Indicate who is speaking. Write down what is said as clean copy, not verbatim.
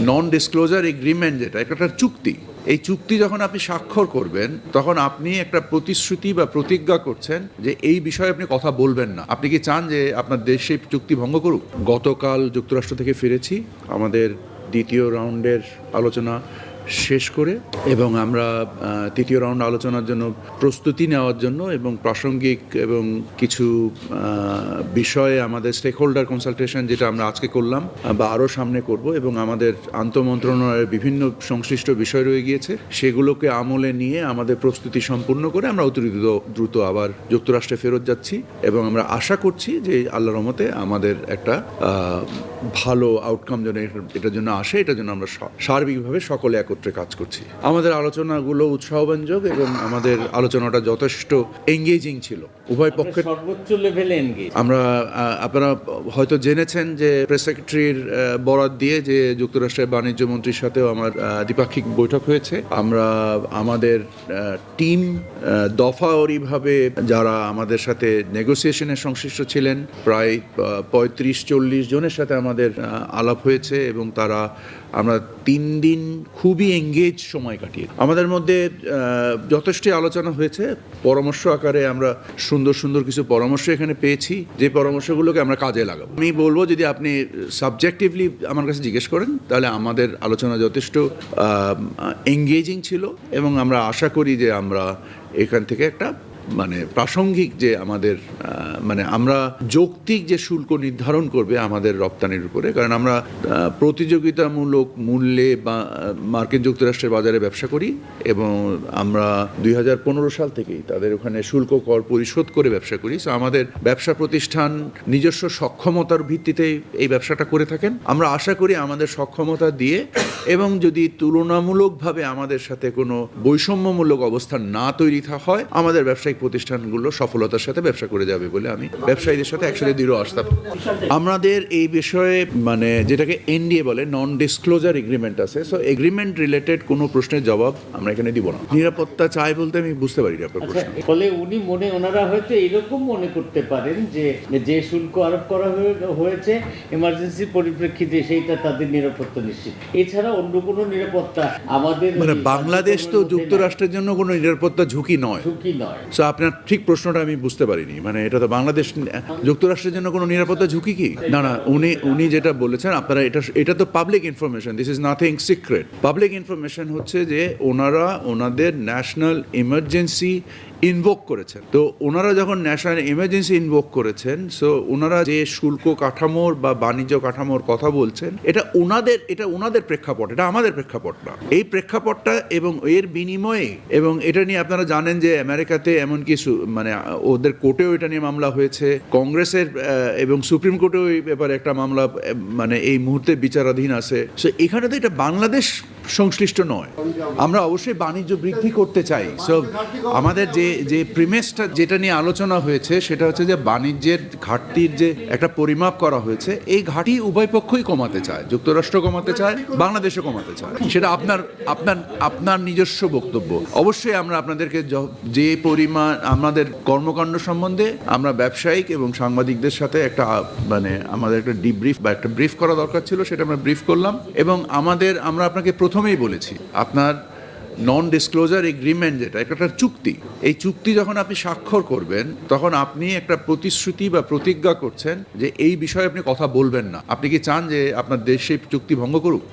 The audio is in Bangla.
Speaker 1: নন ডিসক্লোজার এগ্রিমেন্ট যেটা একটা চুক্তি, এই চুক্তি যখন আপনি স্বাক্ষর করবেন তখন আপনি একটা প্রতিশ্রুতি বা প্রতিজ্ঞা করছেন যে এই বিষয়ে আপনি কথা বলবেন না। আপনি কি চান যে আপনার দেশ সেই চুক্তি ভঙ্গ করুক? গতকাল যুক্তরাষ্ট্র থেকে ফিরেছি আমাদের দ্বিতীয় রাউন্ডের আলোচনা শেষ করে, এবং আমরা তৃতীয় রাউন্ড আলোচনার জন্য প্রস্তুতি নেওয়ার জন্য এবং প্রাসঙ্গিক এবং কিছু বিষয়ে আমাদের স্টেক হোল্ডার কনসালটেশন যেটা আমরা আজকে করলাম বা আরও সামনে করব, এবং আমাদের আন্তঃমন্ত্রণালয়ের বিভিন্ন সংশ্লিষ্ট বিষয় রয়ে গিয়েছে সেগুলোকে আমলে নিয়ে আমাদের প্রস্তুতি সম্পূর্ণ করে আমরা অতি দ্রুত আবার যুক্তরাষ্ট্রে ফেরত যাচ্ছি, এবং আমরা আশা করছি যে আল্লাহর রহমতে আমাদের একটা ভালো আউটকাম যেন এটার জন্য আসে, এটার জন্য আমরা সার্বিকভাবে সকলে একত্রে কাজ করছি। আমাদের আলোচনাগুলো উৎসাহব্যঞ্জক এবং আমাদের আলোচনাটা যথেষ্ট এঙ্গেজিং ছিল উভয় পক্ষের
Speaker 2: সর্বোচ্চ লেভেলে এনগেজ।
Speaker 1: আমরা আপনারা হয়তো জেনেছেন যে প্রেস সেক্রেটারির বরাত দিয়ে যে যুক্তরাষ্ট্রের বাণিজ্য মন্ত্রীর সাথেও আমার দ্বিপাক্ষিক বৈঠক হয়েছে। আমরা আমাদের টিম দফাওয়ারিভাবে যারা আমাদের সাথে নেগোসিয়েশনের সংশ্লিষ্ট ছিলেন প্রায় 35-40 জনের সাথে আমাদের আলাপ হয়েছে, এবং আমরা 3 দিন খুবই এঙ্গেজ সময় কাটিয়ে আমাদের মধ্যে যথেষ্ট আলোচনা হয়েছে। পরামর্শ আকারে আমরা সুন্দর সুন্দর কিছু পরামর্শ এখানে পেয়েছি, যে পরামর্শগুলোকে আমরা কাজে লাগাবো। আমি বলবো যদি আপনি সাবজেক্টিভলি আমার কাছে জিজ্ঞেস করেন তাহলে আমাদের আলোচনা যথেষ্ট এঙ্গেজিং ছিল, এবং আমরা আশা করি যে আমরা এখান থেকে একটা প্রাসঙ্গিক যে আমাদের আমরা যৌক্তিক যে শুল্ক নির্ধারণ করবে আমাদের রপ্তানির উপরে, কারণ আমরা প্রতিযোগিতামূলক মূল্যে বা মার্কিন যুক্তরাষ্ট্রের বাজারে ব্যবসা করি, এবং আমরা 2015 সাল থেকেই তাদের ওখানে শুল্ক কর পরিশোধ করে ব্যবসা করি। সো আমাদের ব্যবসা প্রতিষ্ঠান নিজস্ব সক্ষমতার ভিত্তিতে এই ব্যবসাটা করে থাকেন। আমরা আশা করি আমাদের সক্ষমতা দিয়ে, এবং যদি তুলনামূলকভাবে আমাদের সাথে কোনো বৈষম্যমূলক অবস্থান না তৈরি হয়, আমাদের ব্যবসায়িক প্রতিষ্ঠানগুলো সফলতার সাথে ব্যবসা করে যাবে বলে আমি ব্যবসায়ীদের সাথে একসাথে দৃঢ় আস্থা। আমাদের এই বিষয়ে যেটাকে এনডিএ বলে, নন ডিসক্লোজার এগ্রিমেন্ট আছে। সো এগ্রিমেন্ট রিলেটেড কোনো প্রশ্নের জবাব আমরা এখানে দিব না। নিরাপত্তা চাই বলতে আমি বুঝতে পারি না আপনার প্রশ্ন।
Speaker 2: ফলে ওনারা হয়তো এরকম মনে করতে পারেন যে শুল্ক আরোপ করা হয়েছে এমার্জেন্সি পরিপ্রেক্ষিতে সেইটা তাদের নিরাপত্তা নিশ্চিত, এছাড়া অন্য কোনো নিরাপত্তা আমাদের
Speaker 1: বাংলাদেশ তো যুক্তরাষ্ট্রের জন্য কোনো নিরাপত্তা ঝুঁকি নয়। আপনার ঠিক প্রশ্নটা আমি বুঝতে পারিনি। এটা তো বাংলাদেশ যুক্তরাষ্ট্রের জন্য কোনো নিরাপত্তা ঝুঁকি কি? না, উনি যেটা বলেছেন আপনারা এটা তো public information, this is nothing secret. Public information হচ্ছে যে ওনাদের ন্যাশনাল ইমার্জেন্সি ইনভোক করেছেন। তো ওনারা যখন ন্যাশনাল ইমার্জেন্সি ইনভোক করেছেন, সো ওনারা যে শুল্ক কাঠামোর বা বাণিজ্য কাঠামোর কথা বলছেন, এটা ওনাদের প্রেক্ষাপট, এটা আমাদের প্রেক্ষাপট না। এই প্রেক্ষাপটটা এবং এর বিনিময়ে, এবং এটা নিয়ে আপনারা জানেন যে আমেরিকাতে এমন কিছু ওদের কোর্টেও এটা নিয়ে মামলা হয়েছে, কংগ্রেসের এবং সুপ্রিম কোর্টেও এই ব্যাপারে একটা মামলা এই মুহূর্তে বিচারাধীন আছে। সো এখানে তো এটা বাংলাদেশ সংশ্লিষ্ট নয়। আমরা অবশ্যই বাণিজ্য বৃদ্ধি করতে চাই। সো আমাদের যে প্রিমিসটা যেটা নিয়ে আলোচনা হয়েছে সেটা হচ্ছে যে বাণিজ্যের ঘাটতির যে একটা পরিমাপ করা হয়েছে, এই ঘাটতি উভয় পক্ষই কমাতে চায়, যুক্তরাষ্ট্র কমাতে চায়, বাংলাদেশও কমাতে চায়। সেটা আপনার নিজস্ব বক্তব্য। অবশ্যই আমরা আপনাদেরকে যে পরিমাণ আমাদের কর্মকাণ্ড সম্বন্ধে আমরা ব্যবসায়িক এবং সাংবাদিকদের সাথে একটা আমাদের একটা ডিব্রিফ বা একটা ব্রিফ করা দরকার ছিল, সেটা আমরা ব্রিফ করলাম। এবং আমরা আপনাকে প্রথমেই বলেছি আপনার নন ডিসক্লোজার এগ্রিমেন্ট যেটা একটা চুক্তি, এই চুক্তি যখন আপনি স্বাক্ষর করবেন তখন আপনি একটা প্রতিশ্রুতি বা প্রতিজ্ঞা করছেন যে এই বিষয়ে আপনি কথা বলবেন না। আপনি কি চান যে আপনার দেশ সেই চুক্তি ভঙ্গ করুক?